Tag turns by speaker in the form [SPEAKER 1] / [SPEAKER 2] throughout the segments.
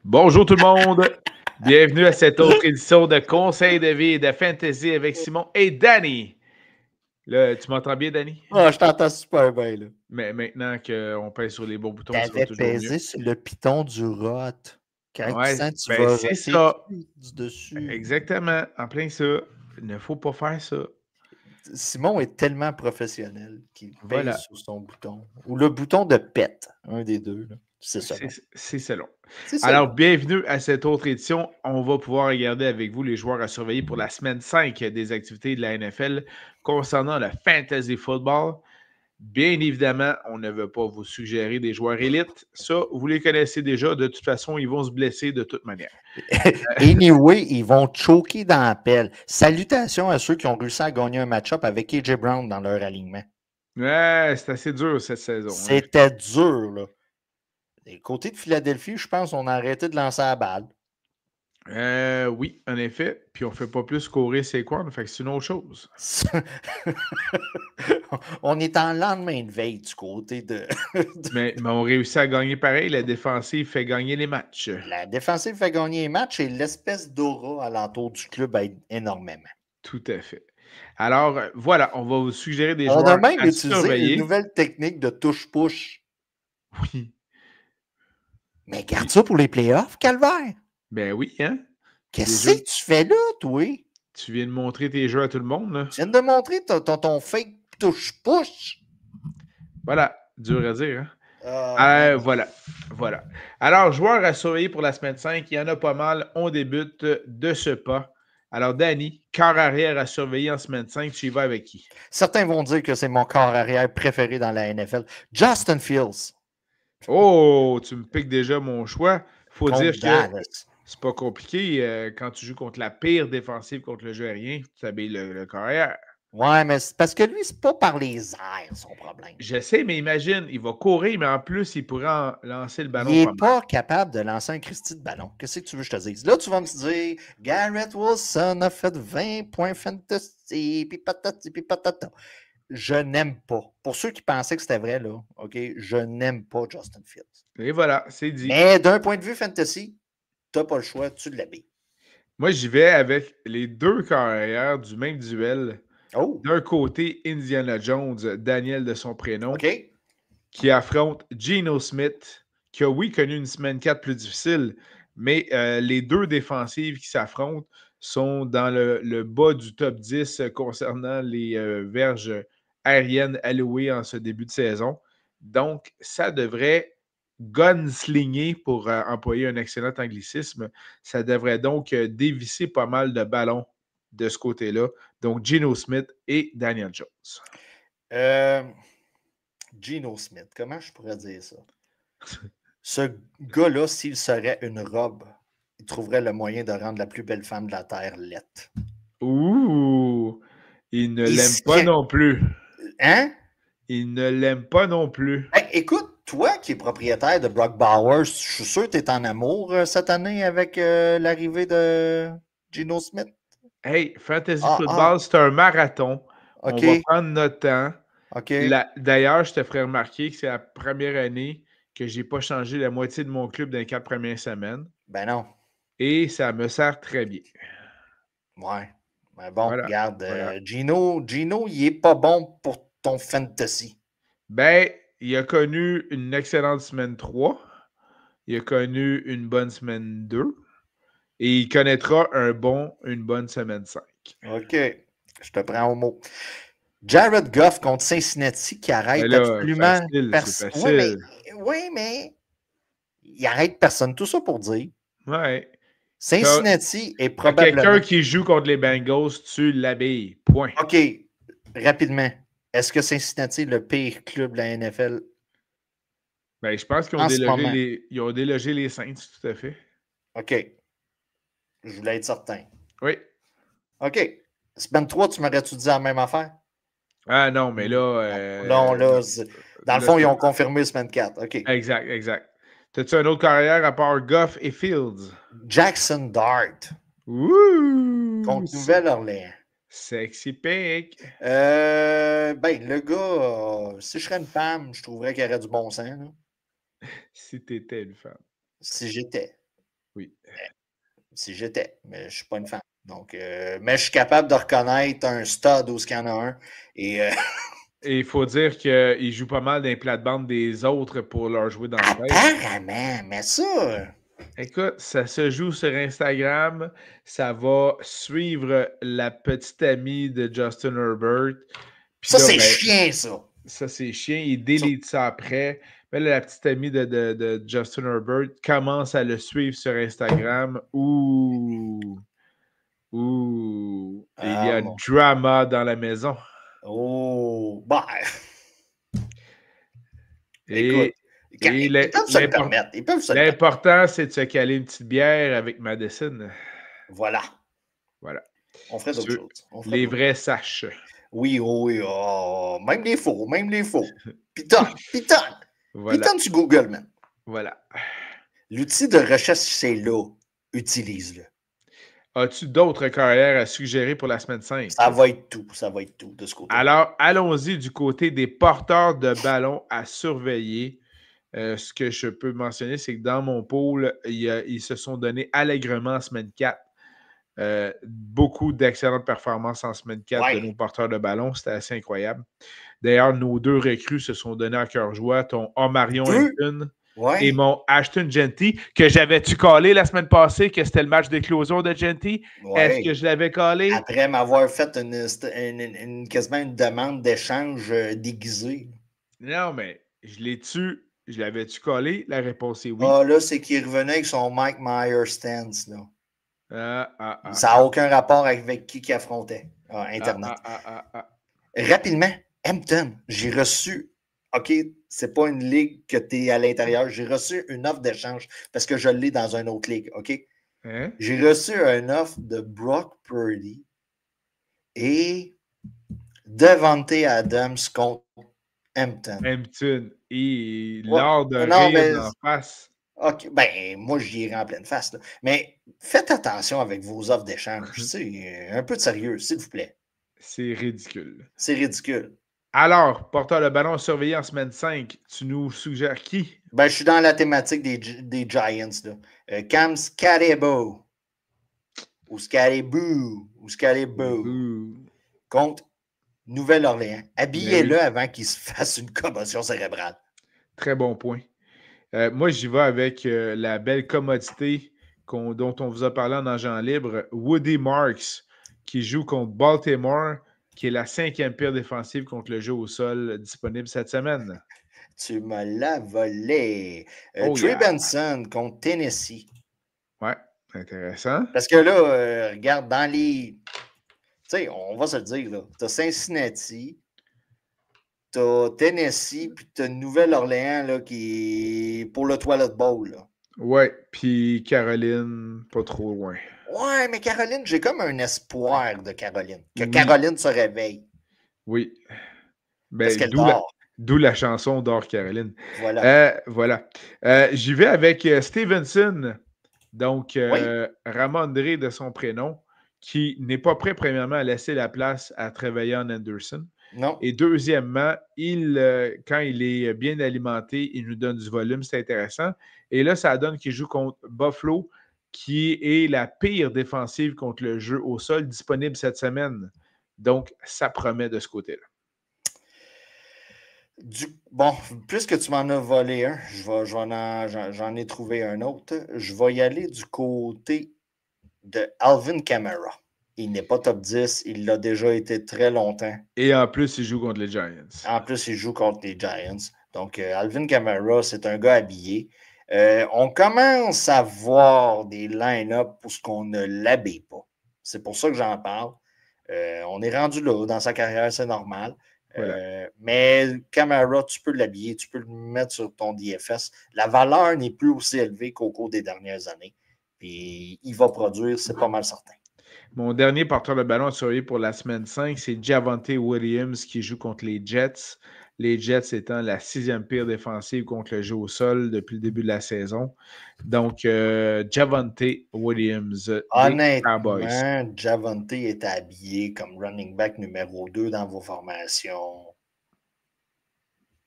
[SPEAKER 1] Bonjour tout le monde, bienvenue à cette autre édition de Conseils de vie et de fantasy avec Simon et Danny. Là, tu m'entends bien, Danny?
[SPEAKER 2] Ah, je t'entends super bien, là.
[SPEAKER 1] Mais maintenant qu'on pèse sur les bons boutons, ça va
[SPEAKER 2] T'avais
[SPEAKER 1] toujours mieux.
[SPEAKER 2] pesé sur le piton du rot. Quand tu
[SPEAKER 1] Ouais,
[SPEAKER 2] sens que tu
[SPEAKER 1] ben
[SPEAKER 2] vas
[SPEAKER 1] c'est
[SPEAKER 2] roter
[SPEAKER 1] ça.
[SPEAKER 2] du dessus.
[SPEAKER 1] Exactement, en plein ça. Il ne faut pas faire ça.
[SPEAKER 2] Simon est tellement professionnel qu'il pèse
[SPEAKER 1] Voilà,
[SPEAKER 2] sur son bouton. Ou le bouton de pète, un des deux. Là. C'est ça.
[SPEAKER 1] c'est selon.
[SPEAKER 2] C'est ça.
[SPEAKER 1] Alors, bienvenue à cette autre édition. On va pouvoir regarder avec vous les joueurs à surveiller pour la semaine 5 des activités de la NFL concernant le fantasy football. Bien évidemment, on ne veut pas vous suggérer des joueurs élites. Ça, vous les connaissez déjà. De toute façon, ils vont se blesser de toute manière.
[SPEAKER 2] Anyway, ils vont choquer dans la pelle. Salutations à ceux qui ont réussi à gagner un match-up avec AJ Brown dans leur alignement.
[SPEAKER 1] Ouais, c'est assez dur cette saison. Hein.
[SPEAKER 2] C'était dur, là. Et côté de Philadelphie, je pense qu'on a arrêté de lancer la balle.
[SPEAKER 1] Oui, en effet. Puis on ne fait pas plus courir Saquon, fait que c'est une autre chose.
[SPEAKER 2] On est en lendemain de veille du côté de.
[SPEAKER 1] Mais on réussit à gagner pareil. La défensive fait gagner les matchs.
[SPEAKER 2] La défensive fait gagner les matchs et l'espèce d'aura alentour du club aide énormément.
[SPEAKER 1] Tout à fait. Alors, voilà, on va vous suggérer des
[SPEAKER 2] On a
[SPEAKER 1] joueurs
[SPEAKER 2] même
[SPEAKER 1] à
[SPEAKER 2] utilisé une
[SPEAKER 1] surveiller.
[SPEAKER 2] nouvelle technique de touche-push.
[SPEAKER 1] Oui.
[SPEAKER 2] Mais garde ça pour les playoffs, Calvaire.
[SPEAKER 1] Ben oui, hein?
[SPEAKER 2] Qu'est-ce
[SPEAKER 1] Déjà,
[SPEAKER 2] que tu fais là, toi?
[SPEAKER 1] tu viens de montrer tes jeux à tout le monde, là.
[SPEAKER 2] Tu viens de montrer ton fake touche-push.
[SPEAKER 1] Voilà, dur à dire, hein?
[SPEAKER 2] Ah, man.
[SPEAKER 1] Voilà. Alors, joueurs à surveiller pour la semaine 5, il y en a pas mal. On débute de ce pas. Alors, Danny, quart arrière à surveiller en semaine 5, tu y vas avec qui?
[SPEAKER 2] Certains vont dire que c'est mon corps arrière préféré dans la NFL. Justin Fields
[SPEAKER 1] Oh, tu me piques déjà mon choix. Faut dire
[SPEAKER 2] contre
[SPEAKER 1] que
[SPEAKER 2] Dallas.
[SPEAKER 1] c'est pas compliqué. Quand tu joues contre la pire défensive contre le jeu aérien, tu t'habilles le corps arrière.
[SPEAKER 2] Ouais, mais c'est parce que lui, c'est pas par les airs son problème.
[SPEAKER 1] Je sais, mais imagine, il va courir, mais en plus, il pourrait lancer le
[SPEAKER 2] Il
[SPEAKER 1] ballon
[SPEAKER 2] n'est
[SPEAKER 1] pas mal.
[SPEAKER 2] pas capable de lancer un Christy de ballon. Qu'est-ce que tu veux que je te dise? Là, tu vas me dire, Garrett Wilson a fait 20 points fantasy, puis patati, puis patata. Je n'aime pas. Pour ceux qui pensaient que c'était vrai, là, OK, je n'aime pas Justin Fields.
[SPEAKER 1] Et voilà, c'est dit.
[SPEAKER 2] Mais d'un point de vue fantasy, tu n'as pas le choix, tu l'habilles.
[SPEAKER 1] Moi, j'y vais avec les deux carrières du même duel.
[SPEAKER 2] Oh,
[SPEAKER 1] D'un côté, Indiana Jones, Daniel de son prénom,
[SPEAKER 2] OK.
[SPEAKER 1] qui affronte Geno Smith, qui a, oui, connu une semaine 4 plus difficile, mais les deux défensives qui s'affrontent sont dans le bas du top 10 concernant les verges aériennes allouées en ce début de saison. Donc, ça devrait gunslinger, pour employer un excellent anglicisme. Ça devrait donc dévisser pas mal de ballons de ce côté-là. Donc, Geno Smith et Daniel Jones.
[SPEAKER 2] Geno Smith, comment je pourrais dire ça? Ce gars-là, s'il serait une robe, il trouverait le moyen de rendre la plus belle femme de la Terre laite.
[SPEAKER 1] Ouh! Il ne
[SPEAKER 2] Il
[SPEAKER 1] l'aime
[SPEAKER 2] se
[SPEAKER 1] pas
[SPEAKER 2] cra-
[SPEAKER 1] non plus.
[SPEAKER 2] Hein?
[SPEAKER 1] Il ne l'aime pas non plus.
[SPEAKER 2] Ben, écoute, toi qui es propriétaire de Brock Bowers, je suis sûr que tu es en amour cette année avec l'arrivée de Geno Smith.
[SPEAKER 1] Hey, Fantasy
[SPEAKER 2] Ah,
[SPEAKER 1] Football, c'est un marathon. On va
[SPEAKER 2] OK,
[SPEAKER 1] prendre notre temps.
[SPEAKER 2] OK.
[SPEAKER 1] D'ailleurs, je te ferai remarquer que c'est la première année que je n'ai pas changé la moitié de mon club dans les 4 premières semaines.
[SPEAKER 2] Ben non.
[SPEAKER 1] Et ça me sert très bien.
[SPEAKER 2] Ouais. Ben bon,
[SPEAKER 1] Voilà.
[SPEAKER 2] regarde,
[SPEAKER 1] Voilà.
[SPEAKER 2] Gino, il est pas bon pour ton fantasy.
[SPEAKER 1] Ben, il a connu une excellente semaine 3. Il a connu une bonne semaine 2. Et il connaîtra une bonne semaine 5.
[SPEAKER 2] OK. Je te prends au mot. Jared Goff contre Cincinnati qui
[SPEAKER 1] Mais
[SPEAKER 2] arrête
[SPEAKER 1] là,
[SPEAKER 2] absolument
[SPEAKER 1] facile, c'est
[SPEAKER 2] personne.
[SPEAKER 1] facile.
[SPEAKER 2] Oui, mais il arrête personne. Tout ça pour dire.
[SPEAKER 1] Ouais.
[SPEAKER 2] Cincinnati est
[SPEAKER 1] T'as quelqu'un
[SPEAKER 2] probablement.
[SPEAKER 1] qui joue contre les Bengals, tu l'habilles. Point.
[SPEAKER 2] OK, rapidement. Est-ce que Cincinnati est le pire club de la NFL
[SPEAKER 1] Ben, je pense qu'ils ont
[SPEAKER 2] en ce moment?
[SPEAKER 1] ils ont délogé les Saints, tout à fait.
[SPEAKER 2] OK. Je voulais être certain.
[SPEAKER 1] Oui.
[SPEAKER 2] OK. Semaine 3, tu m'aurais-tu dit la même affaire?
[SPEAKER 1] Ah non, mais là,
[SPEAKER 2] Non, là, dans le
[SPEAKER 1] là,
[SPEAKER 2] fond, ils ont confirmé semaine 4. OK.
[SPEAKER 1] exact, exact. T'as-tu un autre carrière à part Goff et Fields?
[SPEAKER 2] Jackson Dart
[SPEAKER 1] Ouh!
[SPEAKER 2] contre Nouvelle-Orléans.
[SPEAKER 1] Sexy pick.
[SPEAKER 2] Ben, le gars, si je serais une femme, je trouverais qu'il aurait du bon sens, là,
[SPEAKER 1] Si t'étais une femme.
[SPEAKER 2] si j'étais.
[SPEAKER 1] Oui.
[SPEAKER 2] Si j'étais, mais je ne suis pas une fan. Donc, mais je suis capable de reconnaître un stud où il y en a un. Et
[SPEAKER 1] Et il faut dire qu'il joue pas mal dans les plates-bandes des autres pour leur jouer dans la tête.
[SPEAKER 2] apparemment, mais ça.
[SPEAKER 1] Écoute, ça se joue sur Instagram. Ça va suivre la petite amie de Justin Herbert. Puis
[SPEAKER 2] Ça,
[SPEAKER 1] là,
[SPEAKER 2] c'est
[SPEAKER 1] ben,
[SPEAKER 2] chien, ça.
[SPEAKER 1] ça, c'est chiant. Il délite ça après. Mais là, la petite amie de Justin Herbert commence à le suivre sur Instagram. Ouh! Ouh! Il y
[SPEAKER 2] Ah,
[SPEAKER 1] a
[SPEAKER 2] mon.
[SPEAKER 1] drama dans la maison.
[SPEAKER 2] Oh, bah. Écoute,
[SPEAKER 1] Et, et
[SPEAKER 2] ils peuvent se le permettre. Ils peuvent se le permettre.
[SPEAKER 1] l'important, c'est de se caler une petite bière avec Madison.
[SPEAKER 2] Voilà.
[SPEAKER 1] Voilà.
[SPEAKER 2] On ferait d'autres choses.
[SPEAKER 1] Les vrais saches.
[SPEAKER 2] Oui, oh, oui, oh. Même les faux, même les faux. Python, Python.
[SPEAKER 1] Voilà.
[SPEAKER 2] Python, tu Google, man.
[SPEAKER 1] Voilà.
[SPEAKER 2] L'outil de recherche, c'est là. Utilise-le.
[SPEAKER 1] As-tu d'autres carrières à suggérer pour la semaine 5?
[SPEAKER 2] Ça va être tout. Ça va être tout de ce côté-là.
[SPEAKER 1] Alors, allons-y du côté des porteurs de ballon à surveiller. Ce que je peux mentionner, c'est que dans mon pôle, ils se sont donnés allègrement en semaine 4. Beaucoup d'excellentes performances en semaine 4 de nos porteurs de ballon. C'était assez incroyable. D'ailleurs, nos deux recrues se sont donnés à cœur joie. Ton Omarion Hampton et mon Ashton Genty, que j'avais-tu collé la semaine passée que c'était le match d'éclosion de Genty? Est-ce que je l'avais collé?
[SPEAKER 2] Après m'avoir fait quasiment une demande d'échange déguisée.
[SPEAKER 1] Non, mais je l'avais-tu collé? La réponse est oui.
[SPEAKER 2] Ah, là, c'est qu'il revenait avec son Mike Myers stance, là. Ça n'a aucun rapport avec qui affrontait. Internet. Rapidement, Hampton, j'ai reçu, OK, c'est pas une ligue que tu es à l'intérieur, j'ai reçu une offre d'échange parce que je l'ai dans une autre ligue, OK?
[SPEAKER 1] Hein?
[SPEAKER 2] J'ai reçu une offre de Brock Purdy et Devante Adams contre Hampton.
[SPEAKER 1] Hampton. Et l'art de
[SPEAKER 2] non,
[SPEAKER 1] rire
[SPEAKER 2] mais,
[SPEAKER 1] d'en face.
[SPEAKER 2] OK, ben, moi, j'y irai en pleine face. Là. Mais faites attention avec vos offres d'échange. Un peu de sérieux, s'il vous plaît.
[SPEAKER 1] C'est ridicule.
[SPEAKER 2] C'est ridicule.
[SPEAKER 1] Alors, porteur le ballon surveillé en semaine 5, tu nous suggères qui?
[SPEAKER 2] Ben, je suis dans la thématique des Giants. Là. Cam Scaribo. Ou Scaribou. Ou Scaribou. Contre Nouvelle-Orléans. Habillez-le avant qu'il se fasse une commotion cérébrale.
[SPEAKER 1] Très bon point. Moi, j'y vais avec la belle commodité dont on vous a parlé en agent libre, Woody Marks, qui joue contre Baltimore, qui est la 5e pire défensive contre le jeu au sol disponible cette semaine.
[SPEAKER 2] Tu me l'as volé. Trey Benson contre Tennessee.
[SPEAKER 1] Ouais, intéressant.
[SPEAKER 2] Parce que là, regarde, dans les... Tu sais, on va se le dire, là. Tu as Cincinnati, tu as Tennessee, puis tu as Nouvelle-Orléans, là, qui est pour le Toilet Bowl, là.
[SPEAKER 1] Ouais, puis Caroline, pas trop loin.
[SPEAKER 2] Ouais, mais Caroline, j'ai comme un espoir de Caroline. Que Caroline se réveille.
[SPEAKER 1] Oui. Ben,
[SPEAKER 2] parce qu'elle dort.
[SPEAKER 1] D'où la chanson Dors Caroline.
[SPEAKER 2] Voilà.
[SPEAKER 1] J'y vais avec Stevenson. Donc, Ramondre de son prénom, qui n'est pas prêt, premièrement, à laisser la place à Trevelyan Anderson.
[SPEAKER 2] Non.
[SPEAKER 1] Et deuxièmement, quand il est bien alimenté, il nous donne du volume, c'est intéressant. Et là, ça donne qu'il joue contre Buffalo, qui est la pire défensive contre le jeu au sol disponible cette semaine. Donc, ça promet de ce côté-là.
[SPEAKER 2] Bon, puisque tu m'en as volé un, j'en ai trouvé un autre. Je vais y aller du côté de Alvin Kamara. Il n'est pas top 10, il l'a déjà été très longtemps.
[SPEAKER 1] Et en plus, il joue contre les Giants.
[SPEAKER 2] En plus, il joue contre les Giants. Donc, Alvin Kamara, c'est un gars habillé. On commence à voir des line-up pour ce qu'on ne l'habille pas. C'est pour ça que j'en parle. On est rendu là dans sa carrière, c'est normal. Voilà. Mais Kamara, tu peux l'habiller, tu peux le mettre sur ton DFS. La valeur n'est plus aussi élevée qu'au cours des dernières années. Puis il va produire, c'est pas mal certain.
[SPEAKER 1] Mon dernier porteur de ballon à surveiller pour la semaine 5, c'est Javonte Williams qui joue contre les Jets. Les Jets étant la 6e pire défensive contre le jeu au sol depuis le début de la saison. Donc, Javonte Williams.
[SPEAKER 2] Honnêtement, Javonte est habillé comme running back numéro 2 dans vos formations.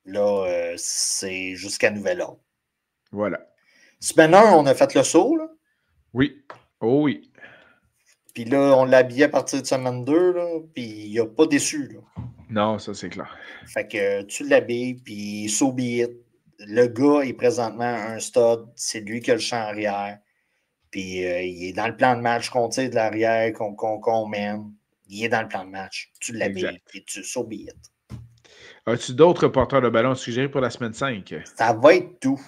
[SPEAKER 2] Là, c'est jusqu'à nouvel ordre.
[SPEAKER 1] Voilà.
[SPEAKER 2] Semaine 1, on a fait le saut. Là.
[SPEAKER 1] Oui. Oh oui.
[SPEAKER 2] Puis là, on l'habillait à partir de semaine 2, là, puis il n'a pas déçu. Là.
[SPEAKER 1] Non, ça c'est clair.
[SPEAKER 2] Fait que tu l'habilles, puis so be it. Le gars est présentement un stud. C'est lui qui a le champ arrière. Puis il est dans le plan de match qu'on tire de l'arrière, qu'on mène. Il est dans le plan de match. Tu l'habilles,
[SPEAKER 1] Exact.
[SPEAKER 2] puis tu so be it.
[SPEAKER 1] As-tu d'autres porteurs de ballon suggérés pour la semaine 5?
[SPEAKER 2] Ça va être tout.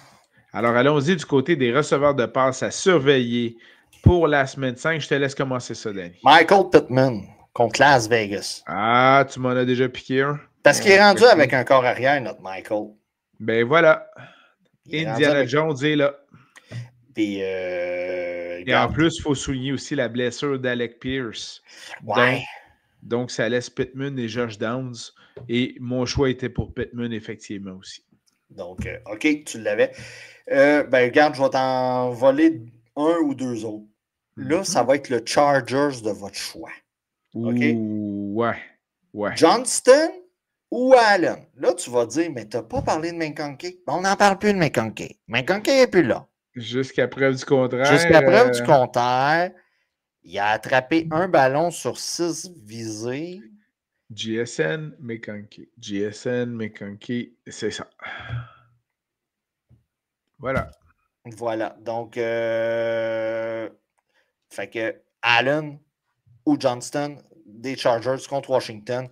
[SPEAKER 1] Alors, allons-y du côté des receveurs de passe à surveiller pour la semaine 5. Je te laisse commencer ça, Danny.
[SPEAKER 2] Michael Pittman contre Las Vegas.
[SPEAKER 1] Ah, tu m'en as déjà piqué un.
[SPEAKER 2] Parce qu'il est rendu avec un corps arrière, notre Michael.
[SPEAKER 1] Ben voilà.
[SPEAKER 2] Il
[SPEAKER 1] Indiana
[SPEAKER 2] avec...
[SPEAKER 1] Jones est là.
[SPEAKER 2] Puis,
[SPEAKER 1] et en plus, il faut souligner aussi la blessure d'Alec Pierce.
[SPEAKER 2] Ouais.
[SPEAKER 1] Donc, ça laisse Pittman et Josh Downs. Et mon choix était pour Pittman, effectivement, aussi.
[SPEAKER 2] Donc, OK, tu l'avais. Ben, regarde, je vais t'en voler un ou deux autres. Là, ça va être le Chargers de votre choix. OK?
[SPEAKER 1] Ouais.
[SPEAKER 2] Johnston ou Allen? Là, tu vas dire, mais tu n'as pas parlé de McConkey. On n'en parle plus de McConkey. McConkey n'est plus là.
[SPEAKER 1] Jusqu'à preuve du contraire.
[SPEAKER 2] Jusqu'à preuve du contraire, il a attrapé un ballon sur 6 visées.
[SPEAKER 1] GSN, McConkey, c'est ça. Voilà.
[SPEAKER 2] Voilà. Donc, fait que Allen ou Johnston des Chargers contre Washington.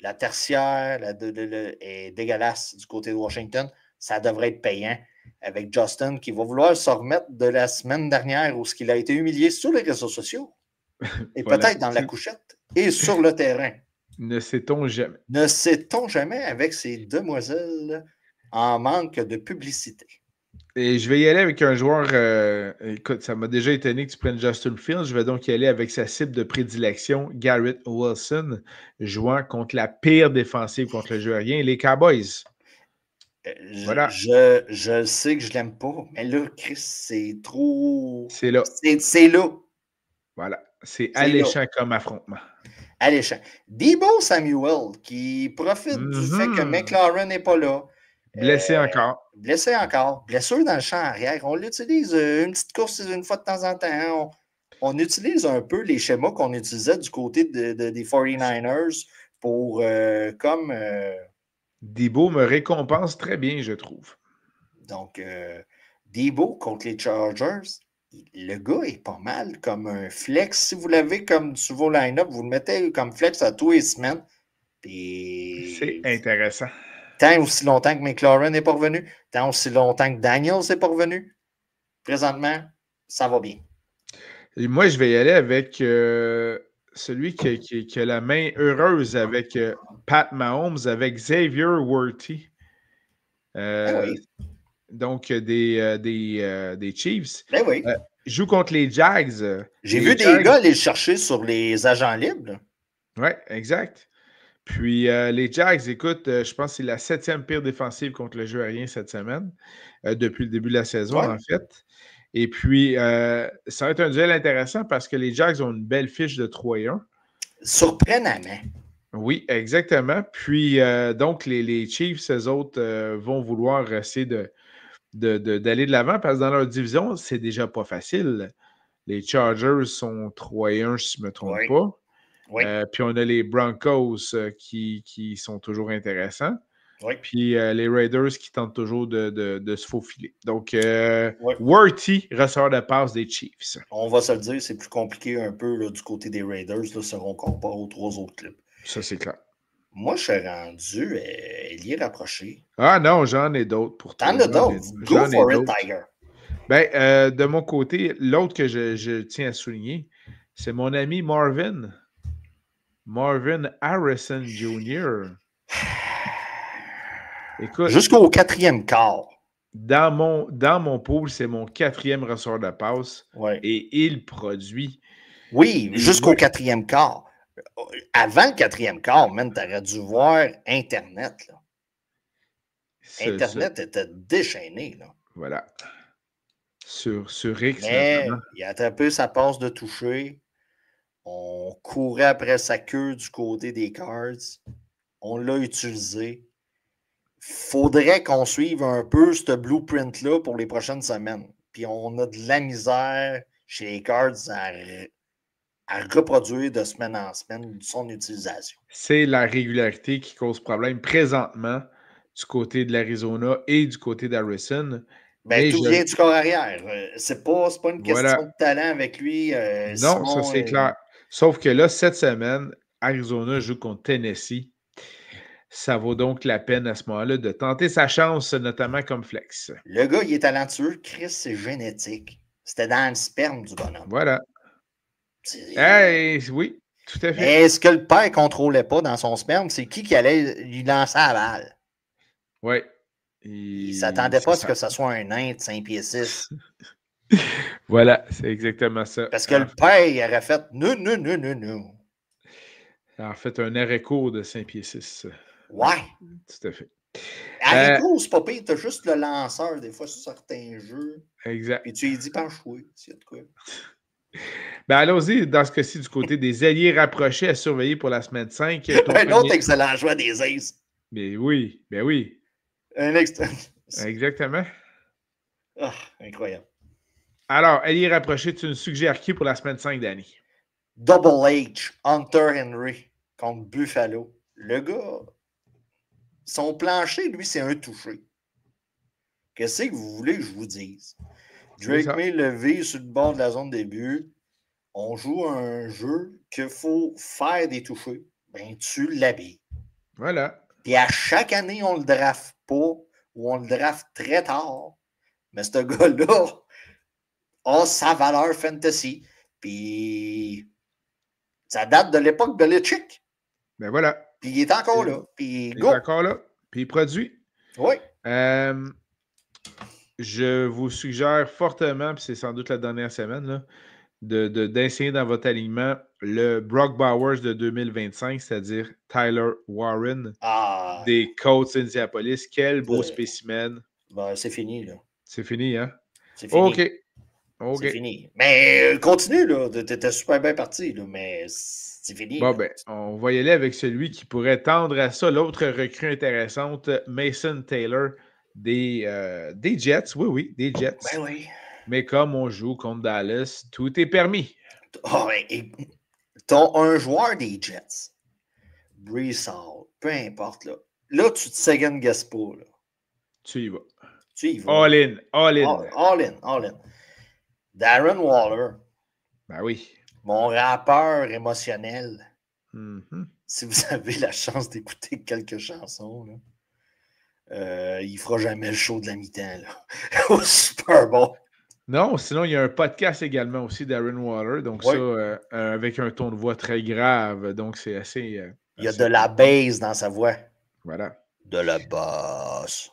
[SPEAKER 2] La tertiaire est dégueulasse du côté de Washington. Ça devrait être payant avec Justin qui va vouloir se remettre de la semaine dernière où il a été humilié sur les réseaux sociaux et
[SPEAKER 1] voilà.
[SPEAKER 2] peut-être dans la couchette et sur le terrain.
[SPEAKER 1] Ne sait-on jamais.
[SPEAKER 2] Ne sait-on jamais avec ces demoiselles en manque de publicité.
[SPEAKER 1] Et je vais y aller avec un joueur. Écoute, ça m'a déjà étonné que tu prennes Justin Fields. Je vais donc y aller avec sa cible de prédilection, Garrett Wilson, jouant contre la pire défensive contre le jeu aérien, les Cowboys.
[SPEAKER 2] Voilà. Je sais que je l'aime pas, mais là, Chris, c'est trop.
[SPEAKER 1] C'est là.
[SPEAKER 2] C'est là.
[SPEAKER 1] Voilà. C'est alléchant là. Comme affrontement.
[SPEAKER 2] Alléchant. Deebo Samuel, qui profite du fait que McLaurin n'est pas là.
[SPEAKER 1] Blessé encore.
[SPEAKER 2] Blessé encore. Blessure dans le champ arrière. On l'utilise une petite course une fois de temps en temps. On utilise un peu les schémas qu'on utilisait du côté des 49ers pour comme.
[SPEAKER 1] Deebo me récompense très bien, je trouve.
[SPEAKER 2] Donc, Deebo contre les Chargers, le gars est pas mal comme un flex. Si vous l'avez comme sur vos line-up, vous le mettez comme flex à tous les semaines. Puis,
[SPEAKER 1] c'est intéressant.
[SPEAKER 2] Tant aussi longtemps que McLaurin n'est pas revenu, tant aussi longtemps que Daniels n'est pas revenu, présentement, ça va bien.
[SPEAKER 1] Et moi, je vais y aller avec celui qui a la main heureuse avec Pat Mahomes, avec Xavier Worthy.
[SPEAKER 2] Oui.
[SPEAKER 1] Donc, des Chiefs.
[SPEAKER 2] Ben oui.
[SPEAKER 1] Joue contre les Jags.
[SPEAKER 2] J'ai vu des gars aller le chercher sur les agents libres.
[SPEAKER 1] Oui, exact. Puis les Jags, écoute, je pense que c'est la 7e pire défensive contre le jeu aérien cette semaine, depuis le début de la saison, en fait. Et puis, ça va être un duel intéressant parce que les Jags ont une belle fiche de 3-1.
[SPEAKER 2] Surprenamment.
[SPEAKER 1] Oui, exactement. Puis, donc, les Chiefs, eux autres, vont vouloir essayer d'aller de l'avant parce que dans leur division, c'est déjà pas facile. Les Chargers sont 3-1, si je ne me trompe pas.
[SPEAKER 2] Oui.
[SPEAKER 1] Puis on a les Broncos qui sont toujours intéressants.
[SPEAKER 2] Oui.
[SPEAKER 1] Puis les Raiders qui tentent toujours de se faufiler. Donc, Worthy, receveur de passe des Chiefs.
[SPEAKER 2] On va se le dire, c'est plus compliqué un peu là, du côté des Raiders, là, si on compare aux 3 autres clubs.
[SPEAKER 1] Ça, c'est clair.
[SPEAKER 2] Moi, je suis rendu lié rapproché.
[SPEAKER 1] Ah non, j'en ai d'autres pour toi.
[SPEAKER 2] T'en as d'autres? Go for it, Tiger.
[SPEAKER 1] Ben, de mon côté, l'autre que je tiens à souligner, c'est mon ami Marvin Harrison Jr. Écoute,
[SPEAKER 2] jusqu'au 4e quart.
[SPEAKER 1] Dans mon pool, c'est mon 4e receveur de passe.
[SPEAKER 2] Ouais.
[SPEAKER 1] Et il produit.
[SPEAKER 2] Oui, jusqu'au 4e quart. Avant le 4e quart, même, tu aurais dû voir Internet. Là. Internet était déchaîné. Là.
[SPEAKER 1] Voilà. Sur X.
[SPEAKER 2] Mais il a attrapé sa passe de toucher. On courait après sa queue du côté des Cards. On l'a utilisé. Faudrait qu'on suive un peu ce blueprint-là pour les prochaines semaines. Puis on a de la misère. chez les Cards à reproduire de semaine en semaine son utilisation.
[SPEAKER 1] C'est la régularité qui cause problème présentement du côté de l'Arizona et du côté d'Harrison.
[SPEAKER 2] Ben,
[SPEAKER 1] Mais
[SPEAKER 2] tout vient du corps arrière. C'est pas une
[SPEAKER 1] voilà.
[SPEAKER 2] question de talent avec lui.
[SPEAKER 1] Non, ça c'est clair. Sauf que là, cette semaine, Arizona joue contre Tennessee. Ça vaut donc la peine à ce moment-là de tenter sa chance, notamment comme flex.
[SPEAKER 2] Le gars, il est talentueux. Chris, c'est génétique. C'était dans le sperme du bonhomme.
[SPEAKER 1] Voilà. Hey, oui, tout à fait.
[SPEAKER 2] Mais ce que le père ne contrôlait pas dans son sperme, c'est qui allait lui lancer la balle.
[SPEAKER 1] Oui.
[SPEAKER 2] Il ne s'attendait pas à ce que ce soit un nain de 5 pieds 6.
[SPEAKER 1] Voilà, c'est exactement ça.
[SPEAKER 2] Parce que le père, il aurait fait non.
[SPEAKER 1] En fait, un arrêt court de 5 pieds 6.
[SPEAKER 2] Ouais.
[SPEAKER 1] Tout à fait.
[SPEAKER 2] Arrêt court, c'est pas pire. T'as juste le lanceur, des fois, sur certains jeux.
[SPEAKER 1] Exact.
[SPEAKER 2] Puis tu lui dis, penche-toi, s'il y a de quoi.
[SPEAKER 1] Ben, allons-y, dans ce cas-ci, du côté des alliés rapprochés à surveiller pour la semaine 5.
[SPEAKER 2] Un autre excellent choix des Aces.
[SPEAKER 1] Ben oui, ben oui.
[SPEAKER 2] Un extra.
[SPEAKER 1] Exactement.
[SPEAKER 2] Ah, incroyable.
[SPEAKER 1] Alors, alliés rapprochés, tu nous suggères qui pour la semaine 5, Danny?
[SPEAKER 2] Double H, Hunter Henry contre Buffalo. Le gars, son plancher, lui, c'est un touché. Qu'est-ce que vous voulez que je vous dise? Drake May levé sur le bord de la zone de début. On joue un jeu qu'il faut faire des touchés. Ben, tu l'habilles.
[SPEAKER 1] Voilà.
[SPEAKER 2] Puis à chaque année, on le draft pas ou on le draft très tard. Mais ce gars-là a sa valeur fantasy. Puis ça date de l'époque de Belichick.
[SPEAKER 1] Ben voilà.
[SPEAKER 2] Puis il est encore là. Puis
[SPEAKER 1] il est encore là. Puis il produit.
[SPEAKER 2] Oui.
[SPEAKER 1] Je vous suggère fortement, puis c'est sans doute la dernière semaine, là, d'essayer dans votre alignement le Brock Bowers de 2025, c'est-à-dire Tyler Warren des Colts Indianapolis. Quel beau spécimen.
[SPEAKER 2] Ben, c'est fini, là.
[SPEAKER 1] C'est fini, hein?
[SPEAKER 2] C'est fini.
[SPEAKER 1] OK.
[SPEAKER 2] C'est fini. Mais continue, là. T'étais super bien parti, là, mais c'est fini.
[SPEAKER 1] Bon,
[SPEAKER 2] là.
[SPEAKER 1] ben, on va y aller avec celui qui pourrait tendre à ça. L'autre recrue intéressante, Mason Taylor des Jets. Oui, des Jets.
[SPEAKER 2] Ben oui.
[SPEAKER 1] Mais comme on joue contre Dallas, tout est permis.
[SPEAKER 2] Oh, t'as un joueur des Jets, Brees Hall, peu importe, là. Là, tu te second guess pas, là.
[SPEAKER 1] Tu y vas.
[SPEAKER 2] Tu y vas.
[SPEAKER 1] All in.
[SPEAKER 2] All in. Darren Waller.
[SPEAKER 1] Ben oui.
[SPEAKER 2] Mon rappeur émotionnel.
[SPEAKER 1] Mm-hmm.
[SPEAKER 2] Si vous avez la chance d'écouter quelques chansons, là, il fera jamais le show de la mi-temps, là. Au Super Bowl.
[SPEAKER 1] Non, sinon, il y a un podcast également aussi d'Aaron Waller. Donc, ça, avec un ton de voix très grave. Donc, c'est assez.
[SPEAKER 2] Il y a de la bass dans sa voix.
[SPEAKER 1] Voilà.
[SPEAKER 2] De la basse.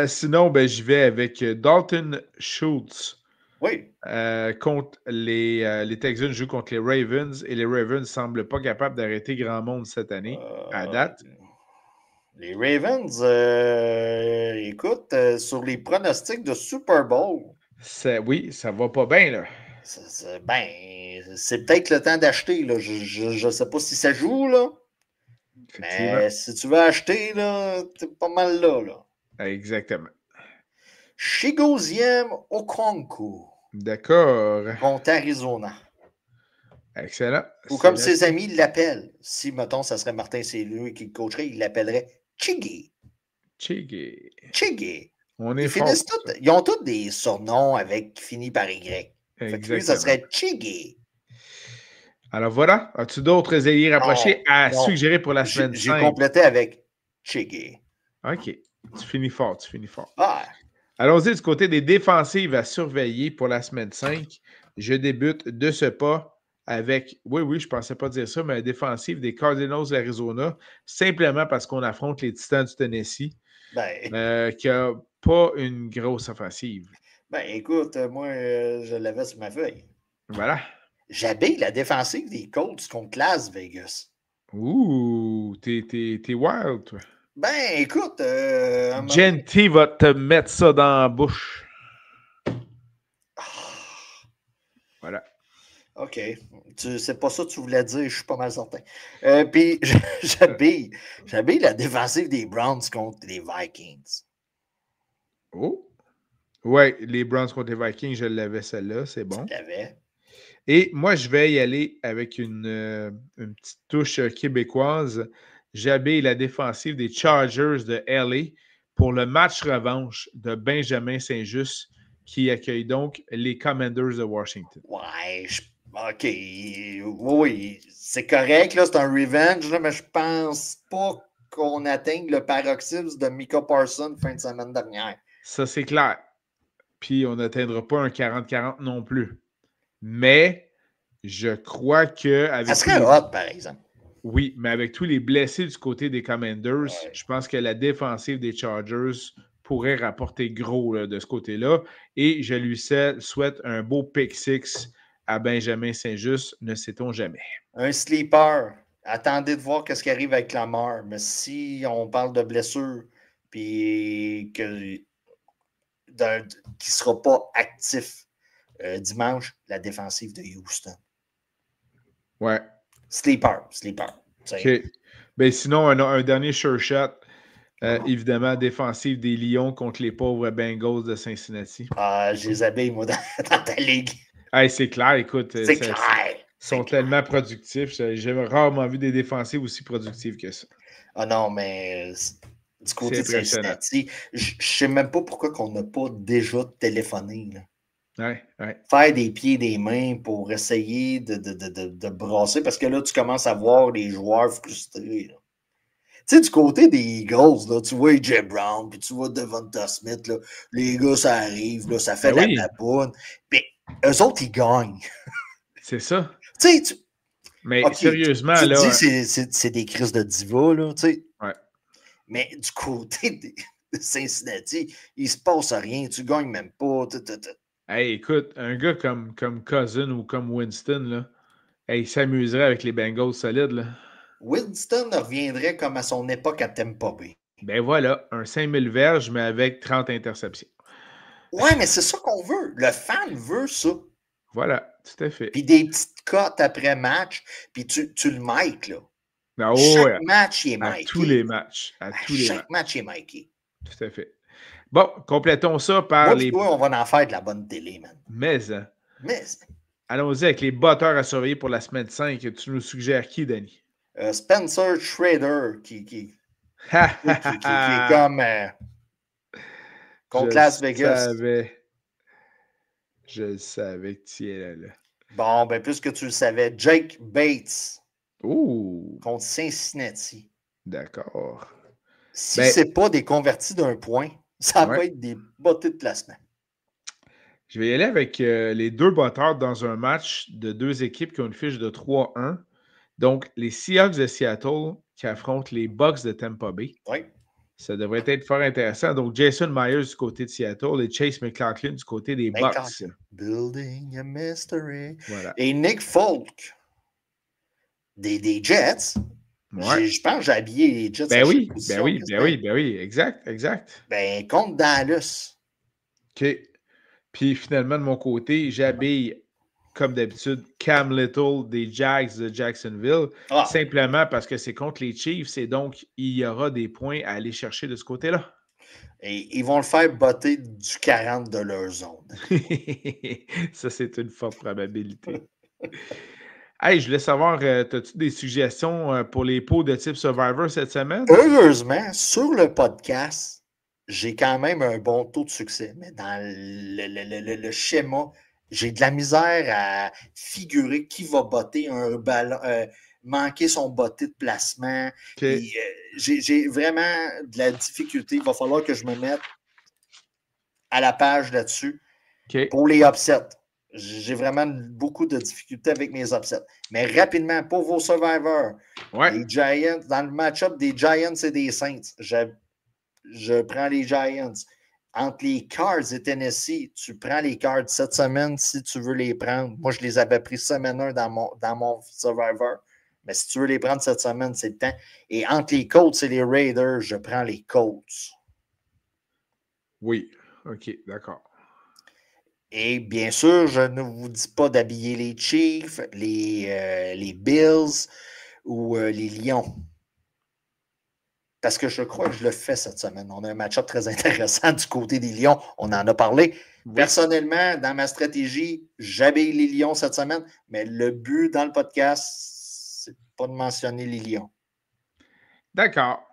[SPEAKER 1] Sinon, ben, j'y vais avec Dalton Schultz.
[SPEAKER 2] Oui.
[SPEAKER 1] Contre les Texans jouent contre les Ravens et les Ravens ne semblent pas capables d'arrêter grand monde cette année, à date.
[SPEAKER 2] Les Ravens, écoute, sur les pronostics de Super Bowl.
[SPEAKER 1] Oui, ça va pas bien, là.
[SPEAKER 2] C'est peut-être le temps d'acheter, là. Je ne sais pas si ça joue, là. Mais si tu veux acheter, là, t'es pas mal là, là.
[SPEAKER 1] Exactement.
[SPEAKER 2] Chigoziem Okonkwo.
[SPEAKER 1] D'accord.
[SPEAKER 2] Contre Arizona.
[SPEAKER 1] Excellent.
[SPEAKER 2] Ou comme ses amis l'appellent. Si, mettons, ça serait Martin Saint-Louis qui le coacherait, il l'appellerait Chiggy.
[SPEAKER 1] On est
[SPEAKER 2] Ils ont tous des surnoms qui finissent par Y. Fait que lui, ça serait Chiggy.
[SPEAKER 1] Alors voilà. As-tu d'autres ailiers rapprochés à suggérer pour la semaine 5?
[SPEAKER 2] J'ai complété avec Chiggy.
[SPEAKER 1] OK. Tu finis fort.
[SPEAKER 2] Ah.
[SPEAKER 1] Allons-y du côté des défensives à surveiller pour la semaine 5. Je débute de ce pas avec, oui, je ne pensais pas dire ça, mais la défensive des Cardinals de l'Arizona, simplement parce qu'on affronte les Titans du Tennessee, qui n'a pas une grosse offensive.
[SPEAKER 2] Ben, écoute, moi, je l'avais sur ma feuille.
[SPEAKER 1] Voilà.
[SPEAKER 2] J'habille la défensive des Colts contre Las Vegas.
[SPEAKER 1] Ouh, t'es wild, toi.
[SPEAKER 2] Ben, écoute...
[SPEAKER 1] Genty va te mettre ça dans la bouche. Voilà.
[SPEAKER 2] OK. C'est pas ça que tu voulais dire, je suis pas mal certain. Puis, j'habille la défensive des Browns contre les Vikings.
[SPEAKER 1] Oh! Ouais, les Browns contre les Vikings, je l'avais celle-là, c'est bon.
[SPEAKER 2] Tu l'avais.
[SPEAKER 1] Et moi, je vais y aller avec une petite touche québécoise. J'habille la défensive des Chargers de LA pour le match revanche de Benjamin Saint-Just qui accueille donc les Commanders de Washington.
[SPEAKER 2] Ouais, OK. Oui, c'est correct, là, c'est un revenge, là, mais je pense pas qu'on atteigne le paroxysme de Micah Parsons fin de semaine dernière.
[SPEAKER 1] Ça, c'est clair. Puis, on n'atteindra pas un 40-40 non plus. Mais, je crois que
[SPEAKER 2] Ça
[SPEAKER 1] avec tous
[SPEAKER 2] serait
[SPEAKER 1] les...
[SPEAKER 2] hot, par exemple.
[SPEAKER 1] Oui, mais avec tous les blessés du côté des Commanders,
[SPEAKER 2] Ouais.
[SPEAKER 1] je pense que la défensive des Chargers pourrait rapporter gros là, de ce côté-là. Et je lui souhaite un beau pick six à Benjamin Saint-Just, ne sait-on jamais.
[SPEAKER 2] Un sleeper. Attendez de voir ce qui arrive avec Lamar. Mais si on parle de blessure, puis qu'il ne sera pas actif dimanche, la défensive de Houston.
[SPEAKER 1] Ouais.
[SPEAKER 2] Sleeper.
[SPEAKER 1] OK. Ben, sinon, un dernier sure shot. Évidemment, défensive des Lions contre les pauvres Bengals de Cincinnati.
[SPEAKER 2] Je les habille, moi, dans ta ligue.
[SPEAKER 1] Hey, c'est clair, écoute.
[SPEAKER 2] C'est clair.
[SPEAKER 1] Ils sont tellement productifs. J'ai rarement vu des défensives aussi productives que ça.
[SPEAKER 2] Ah non, mais du côté de Cincinnati, je ne sais même pas pourquoi on n'a pas déjà téléphoné. Là.
[SPEAKER 1] Ouais.
[SPEAKER 2] Faire des pieds et des mains pour essayer de brasser, parce que là, tu commences à voir les joueurs frustrés. Là. Tu sais, du côté des Eagles, là, tu vois AJ Brown, puis tu vois Devonta Smith, là, les gars, ça arrive, là, ça fait la baboune. Puis eux autres, ils gagnent.
[SPEAKER 1] C'est ça.
[SPEAKER 2] Tu sais,
[SPEAKER 1] mais sérieusement,
[SPEAKER 2] tu
[SPEAKER 1] là.
[SPEAKER 2] dis c'est des crises de diva, là, tu sais.
[SPEAKER 1] Ouais.
[SPEAKER 2] Mais du côté de Cincinnati, il se passe rien, tu gagnes même pas.
[SPEAKER 1] Hey, écoute, un gars comme Cousin ou comme Winston, là, il s'amuserait avec les Bengals solides, là.
[SPEAKER 2] Winston reviendrait comme à son époque à Tampa Bay.
[SPEAKER 1] Ben voilà, un 5000 verges, mais avec 30 interceptions.
[SPEAKER 2] Ouais, mais c'est ça qu'on veut. Le fan veut ça.
[SPEAKER 1] Voilà, tout à fait.
[SPEAKER 2] Puis des petites cotes après match, puis tu le mic, là.
[SPEAKER 1] Ah,
[SPEAKER 2] Chaque match, il est
[SPEAKER 1] à
[SPEAKER 2] miké.
[SPEAKER 1] tous les matchs.
[SPEAKER 2] Chaque match, il est miké.
[SPEAKER 1] Tout à fait. Bon, complétons ça par
[SPEAKER 2] Moi, toi, on va en faire de la bonne télé, man.
[SPEAKER 1] Mais allons-y avec les batteurs à surveiller pour la semaine 5. Tu nous suggères qui, Danny?
[SPEAKER 2] Spencer Schrader, qui est comme contre Las Vegas.
[SPEAKER 1] Je le savais que tu y es là.
[SPEAKER 2] Bon, ben puisque tu le savais, Jake Bates contre Cincinnati.
[SPEAKER 1] D'accord.
[SPEAKER 2] Si ce n'est pas des convertis d'un point, ça va être des bottées de placement.
[SPEAKER 1] Je vais y aller avec les deux batteurs dans un match de deux équipes qui ont une fiche de 3-1. Donc, les Seahawks de Seattle qui affrontent les Bucks de Tampa Bay.
[SPEAKER 2] Oui.
[SPEAKER 1] Ça devrait être fort intéressant. Donc, Jason Myers du côté de Seattle et Chase McLaughlin du côté des Bucks.
[SPEAKER 2] Building a mystery.
[SPEAKER 1] Voilà.
[SPEAKER 2] Et Nick Folk des Jets.
[SPEAKER 1] Ouais.
[SPEAKER 2] Je pense que j'ai habillé les Jets.
[SPEAKER 1] Ben oui. Exact.
[SPEAKER 2] Ben, contre Dallas.
[SPEAKER 1] OK. Puis finalement, de mon côté, j'habille, comme d'habitude, Cam Little des Jags de Jacksonville, simplement parce que c'est contre les Chiefs et donc il y aura des points à aller chercher de ce côté-là.
[SPEAKER 2] Et ils vont le faire botter du 40 de leur zone.
[SPEAKER 1] Ça, c'est une forte probabilité. Hey, je voulais savoir, as-tu des suggestions pour les pots de type Survivor cette semaine?
[SPEAKER 2] Heureusement, sur le podcast, j'ai quand même un bon taux de succès. Mais dans le schéma, j'ai de la misère à figurer qui va botter un ballon, manquer son botté de placement.
[SPEAKER 1] Okay.
[SPEAKER 2] J'ai vraiment de la difficulté. Il va falloir que je me mette à la page là-dessus pour les upsets. J'ai vraiment beaucoup de difficultés avec mes upsets. Mais rapidement, pour vos survivors, les Giants, dans le match-up des Giants et des Saints, je prends les Giants. Entre les Cards et Tennessee, tu prends les Cards cette semaine si tu veux les prendre. Moi, je les avais pris semaine 1 dans mon survivor. Mais si tu veux les prendre cette semaine, c'est le temps. Et entre les Colts et les Raiders, je prends les Colts.
[SPEAKER 1] Oui, OK, d'accord.
[SPEAKER 2] Et bien sûr, je ne vous dis pas d'habiller les Chiefs, les Bills ou les Lions. parce que je crois que je le fais cette semaine. On a un match-up très intéressant du côté des Lions. On en a parlé. Oui. Personnellement, dans ma stratégie, j'habille les Lions cette semaine, mais le but dans le podcast, c'est pas de mentionner les Lions.
[SPEAKER 1] D'accord.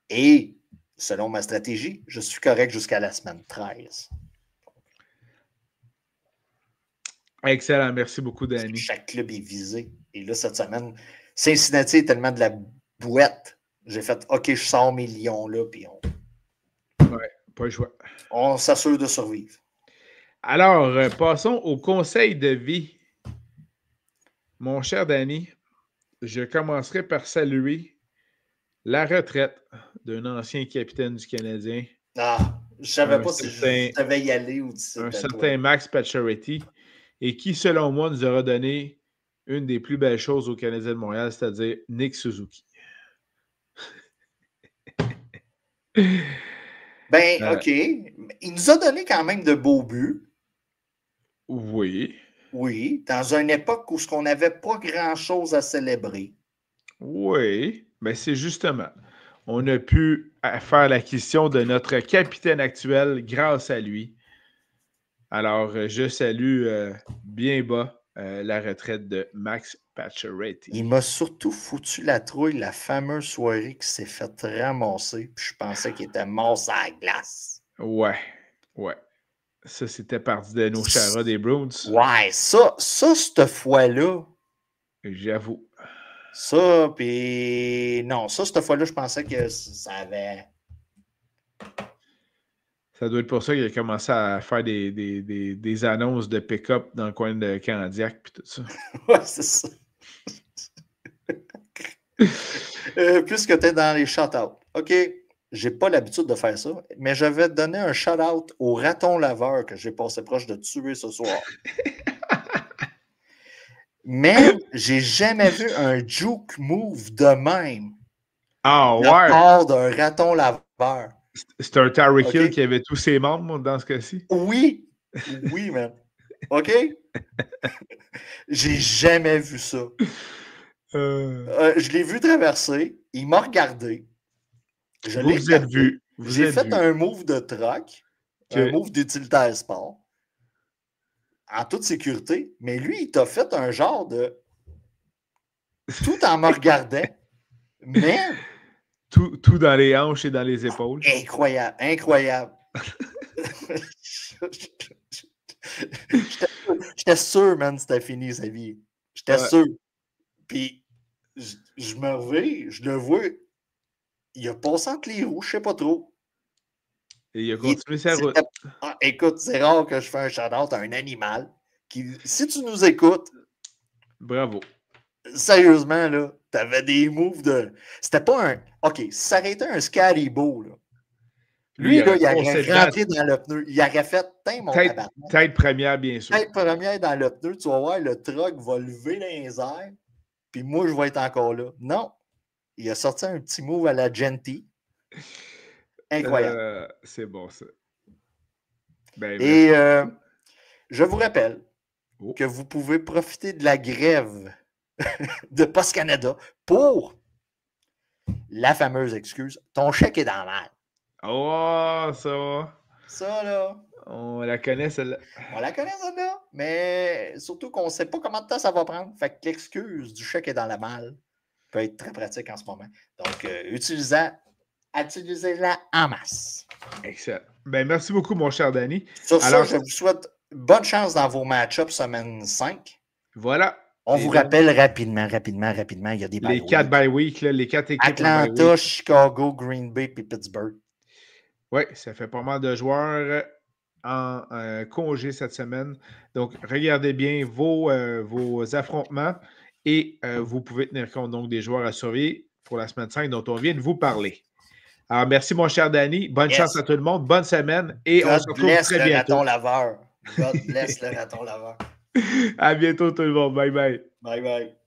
[SPEAKER 2] Et selon ma stratégie, je suis correct jusqu'à la semaine 13.
[SPEAKER 1] Excellent. Merci beaucoup, Danny.
[SPEAKER 2] Chaque club est visé. Et là, cette semaine, Cincinnati est tellement de la bouette. J'ai fait, OK, je sors mes Lions là, puis
[SPEAKER 1] ouais, pas le choix.
[SPEAKER 2] On s'assure de survivre.
[SPEAKER 1] Alors, passons au conseil de vie. Mon cher Danny, je commencerai par saluer la retraite d'un ancien capitaine du Canadien.
[SPEAKER 2] Ah, je ne savais pas si je devais y aller ou si
[SPEAKER 1] un certain Max Pacioretty, et qui, selon moi, nous aura donné une des plus belles choses au Canadien de Montréal, c'est-à-dire Nick Suzuki.
[SPEAKER 2] Ben, OK. Il nous a donné quand même de beaux buts.
[SPEAKER 1] Oui.
[SPEAKER 2] Oui, dans une époque où on n'avait pas grand-chose à célébrer.
[SPEAKER 1] Oui, mais c'est justement. On a pu faire l'acquisition de notre capitaine actuel grâce à lui. Alors, je salue bien bas la retraite de Max Pacioretty.
[SPEAKER 2] Il m'a surtout foutu la trouille la fameuse soirée qui s'est fait ramasser. Puis je pensais qu'il était mort sur la glace.
[SPEAKER 1] Ouais. Ça, c'était parti de nos Chara des Bruins.
[SPEAKER 2] Ouais, ça cette fois-là.
[SPEAKER 1] J'avoue.
[SPEAKER 2] Ça, puis non, cette fois-là, je pensais que ça avait...
[SPEAKER 1] Ça doit être pour ça qu'il a commencé à faire des annonces de pick-up dans le coin de Candiac puis tout ça.
[SPEAKER 2] Ouais, c'est ça. Puisque tu es dans les shout-outs. OK, j'ai pas l'habitude de faire ça, mais je vais te donner un shout-out au raton laveur que j'ai passé proche de tuer ce soir. Mais j'ai jamais vu un juke move de même.
[SPEAKER 1] Ah ouais!
[SPEAKER 2] De part d'un raton laveur.
[SPEAKER 1] C'est un Tyreek Hill qui avait tous ses membres dans ce cas-ci?
[SPEAKER 2] Oui, man. OK? J'ai jamais vu ça. Je l'ai vu traverser. Il m'a regardé.
[SPEAKER 1] Vous êtes vu.
[SPEAKER 2] J'ai fait un move de truck, un move d'utilitaire sport, en toute sécurité, mais lui, il t'a fait un genre de... Tout en me regardant, mais...
[SPEAKER 1] Tout dans les hanches et dans les épaules.
[SPEAKER 2] Incroyable. J'étais sûr, man, c'était fini sa vie. J'étais sûr. Puis, je me reviens, je le vois, il a passé entre les roues, je sais pas trop.
[SPEAKER 1] Et il a continué sa route.
[SPEAKER 2] Écoute, c'est rare que je fais un shout-out à un animal qui, si tu nous écoutes...
[SPEAKER 1] Bravo.
[SPEAKER 2] Sérieusement, là, t'avais des moves de... C'était pas un... OK, si ça aurait été un Scary Beau, là, lui, là, il aurait rentré dans le pneu. Il aurait fait
[SPEAKER 1] tête première, bien sûr.
[SPEAKER 2] Tête première dans le pneu. Tu vas voir, le truck va lever les airs. Puis moi, je vais être encore là. Non. Il a sorti un petit move à la Genty. Incroyable.
[SPEAKER 1] C'est bon, ça.
[SPEAKER 2] Et je vous rappelle que vous pouvez profiter de la grève de Post Canada pour la fameuse excuse « Ton chèque est dans la merde ».
[SPEAKER 1] Oh, ça.
[SPEAKER 2] Ça, là.
[SPEAKER 1] On la connaît, celle-là.
[SPEAKER 2] On la connaît, celle-là. Mais surtout qu'on ne sait pas combien de temps ça va prendre. Fait que l'excuse du chèque est dans la malle peut être très pratique en ce moment. Donc, utilisez-la en masse.
[SPEAKER 1] Excellent. Ben, merci beaucoup, mon cher Danny.
[SPEAKER 2] Sur ça, je vous souhaite bonne chance dans vos match-ups semaine 5.
[SPEAKER 1] Voilà.
[SPEAKER 2] On vous rappelle rapidement, il y a des
[SPEAKER 1] les 4 bye week, les 4 équipes.
[SPEAKER 2] Atlanta, Chicago, Green Bay et Pittsburgh.
[SPEAKER 1] Oui, ça fait pas mal de joueurs en congé cette semaine. Donc, regardez bien vos affrontements et vous pouvez tenir compte donc des joueurs à surveiller pour la semaine 5 dont on vient de vous parler. Alors, merci, mon cher Danny. Bonne chance à tout le monde. Bonne semaine. Et on se retrouve très bientôt.
[SPEAKER 2] God bless le raton laveur.
[SPEAKER 1] À bientôt, tout le monde. Bye bye.
[SPEAKER 2] Bye bye.